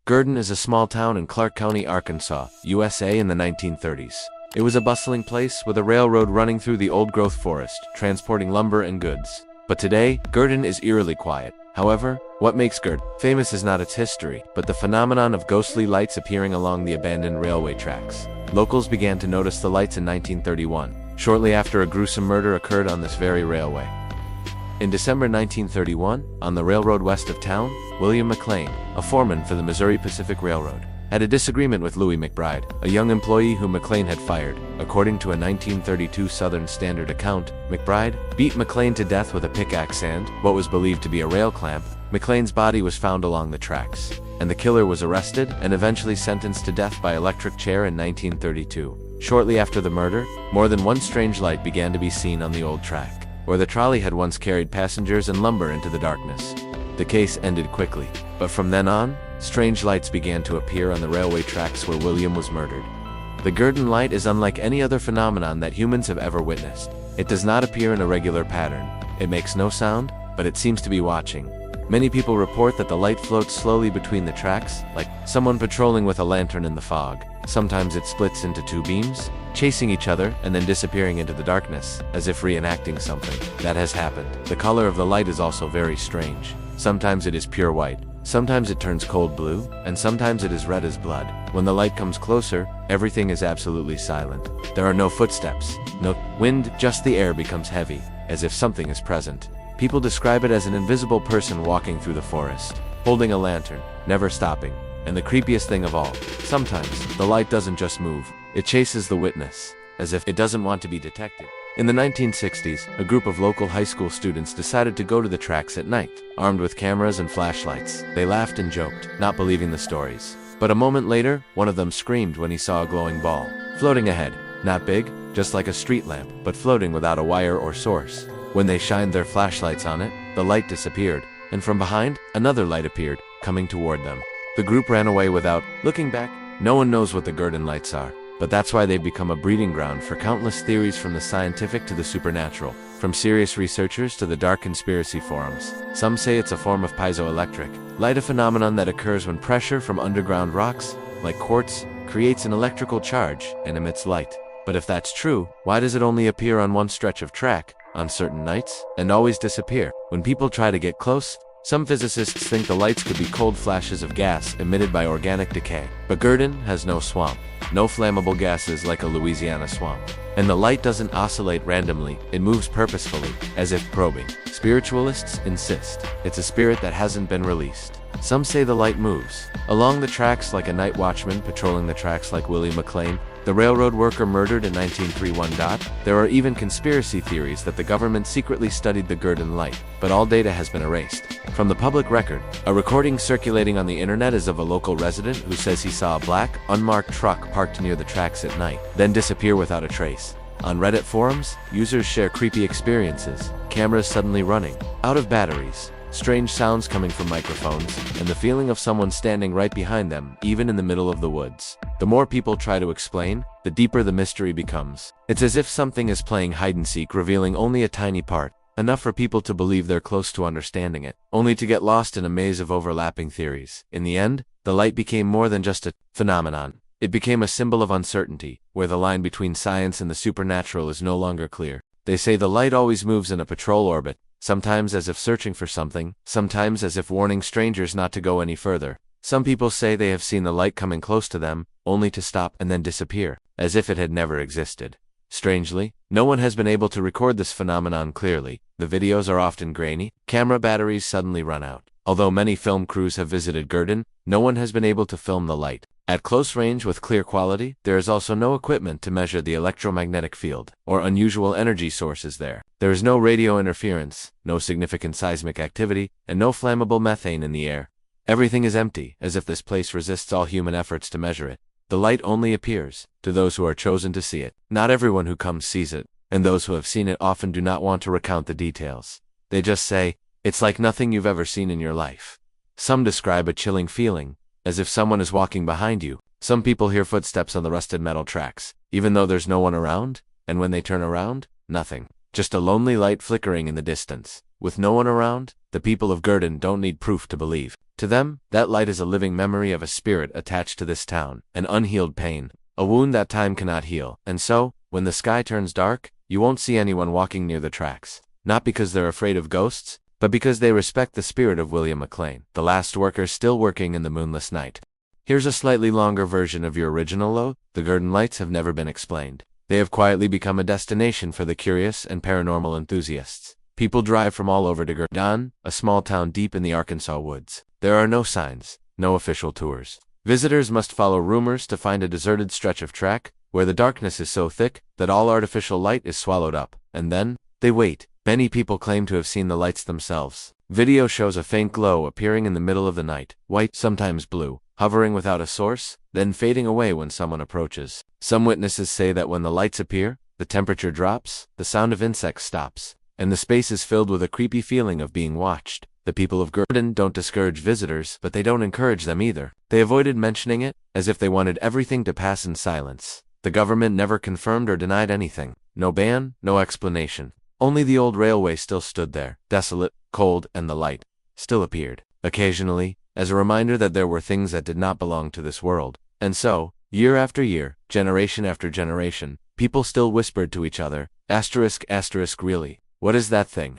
Gurdon is a small town in Clark County, Arkansas, USA in the 1930s. It was a bustling place with a railroad running through the old-growth forest, transporting lumber and goods. But today, Gurdon is eerily quiet. However, what makes Gurdon famous is not its history, but the phenomenon of ghostly lights appearing along the abandoned railway tracks. Locals began to notice the lights in 1931, shortly after a gruesome murder occurred on this very railway. In December 1931, on the railroad west of town, William McLean, a foreman for the Missouri Pacific Railroad, had a disagreement with Louis McBride, a young employee whom McLean had fired. According to a 1932 Southern Standard account, McBride beat McLean to death with a pickaxe and, what was believed to be a rail clamp, McLean's body was found along the tracks, and the killer was arrested and eventually sentenced to death by electric chair in 1932. Shortly after the murder, more than one strange light began to be seen on the old track, where the trolley had once carried passengers and lumber into the darkness. The case ended quickly, but from then on, strange lights began to appear on the railway tracks where William was murdered. The Gurdon light is unlike any other phenomenon that humans have ever witnessed. It does not appear in a regular pattern. It makes no sound, but it seems to be watching. Many people report that the light floats slowly between the tracks, like someone patrolling with a lantern in the fog. Sometimes it splits into two beams, chasing each other and then disappearing into the darkness, as if reenacting something that has happened. The color of the light is also very strange. Sometimes it is pure white, sometimes it turns cold blue, and sometimes it is red as blood. When the light comes closer, everything is absolutely silent. There are no footsteps, no wind, just the air becomes heavy, as if something is present. People describe it as an invisible person walking through the forest, holding a lantern, never stopping. And the creepiest thing of all, sometimes the light doesn't just move, it chases the witness, as if it doesn't want to be detected. In the 1960s, a group of local high school students decided to go to the tracks at night, armed with cameras and flashlights. They laughed and joked, not believing the stories. But a moment later, one of them screamed when he saw a glowing ball, floating ahead. Not big, just like a street lamp, but floating without a wire or source. When they shined their flashlights on it, the light disappeared, and from behind, another light appeared, coming toward them. The group ran away without looking back. No one knows what the Gurdon lights are, but that's why they've become a breeding ground for countless theories, from the scientific to the supernatural, from serious researchers to the dark conspiracy forums. Some say it's a form of piezoelectric light, a phenomenon that occurs when pressure from underground rocks, like quartz, creates an electrical charge and emits light. But if that's true, why does it only appear on one stretch of track, on certain nights, and always disappear? When people try to get close, some physicists think the lights could be cold flashes of gas emitted by organic decay. But Gurdon has no swamp, no flammable gases like a Louisiana swamp. And the light doesn't oscillate randomly, it moves purposefully, as if probing. Spiritualists insist it's a spirit that hasn't been released. Some say the light moves along the tracks like a night watchman patrolling the tracks like Willie McLean, the railroad worker murdered in 1931. There are even conspiracy theories that the government secretly studied the Gurdon light, but all data has been erased from the public record. A recording circulating on the internet is of a local resident who says he saw a black, unmarked truck parked near the tracks at night, then disappear without a trace. On Reddit forums, users share creepy experiences, cameras suddenly running out of batteries, strange sounds coming from microphones, and the feeling of someone standing right behind them, even in the middle of the woods. The more people try to explain, the deeper the mystery becomes. It's as if something is playing hide-and-seek, revealing only a tiny part, enough for people to believe they're close to understanding it, only to get lost in a maze of overlapping theories. In the end, the light became more than just a phenomenon. It became a symbol of uncertainty, where the line between science and the supernatural is no longer clear. They say the light always moves in a patrol orbit, sometimes as if searching for something, sometimes as if warning strangers not to go any further. Some people say they have seen the light coming close to them, only to stop and then disappear, as if it had never existed. Strangely, no one has been able to record this phenomenon clearly. The videos are often grainy, camera batteries suddenly run out. Although many film crews have visited Gurdon, no one has been able to film the light at close range with clear quality. There is also no equipment to measure the electromagnetic field or unusual energy sources there. There is no radio interference, no significant seismic activity, and no flammable methane in the air. Everything is empty, as if this place resists all human efforts to measure it. The light only appears to those who are chosen to see it. Not everyone who comes sees it, and those who have seen it often do not want to recount the details. They just say, "It's like nothing you've ever seen in your life." Some describe a chilling feeling, as if someone is walking behind you. Some people hear footsteps on the rusted metal tracks, even though there's no one around, and when they turn around, nothing. Just a lonely light flickering in the distance. With no one around, The people of Gurdon don't need proof to believe. To them, that light is a living memory of a spirit attached to this town, an unhealed pain, a wound that time cannot heal. And so, when the sky turns dark, you won't see anyone walking near the tracks. Not because they're afraid of ghosts, but because they respect the spirit of William McLean, the last worker still working in the moonless night. Here's a slightly longer version of your original though. The Gurdon lights have never been explained. They have quietly become a destination for the curious and paranormal enthusiasts. People drive from all over to Gurdon, a small town deep in the Arkansas woods. There are no signs, no official tours. Visitors must follow rumors to find a deserted stretch of track, where the darkness is so thick that all artificial light is swallowed up, and then they wait. Many people claim to have seen the lights themselves. Video shows a faint glow appearing in the middle of the night, white, sometimes blue, hovering without a source, then fading away when someone approaches. Some witnesses say that when the lights appear, the temperature drops, the sound of insects stops, and the space is filled with a creepy feeling of being watched. The people of Gurdon don't discourage visitors, but they don't encourage them either. They avoided mentioning it, as if they wanted everything to pass in silence. The government never confirmed or denied anything. No ban, no explanation. Only the old railway still stood there, desolate, cold, and the light still appeared, occasionally, as a reminder that there were things that did not belong to this world. And so, year after year, generation after generation, people still whispered to each other, ***, really, what is that thing?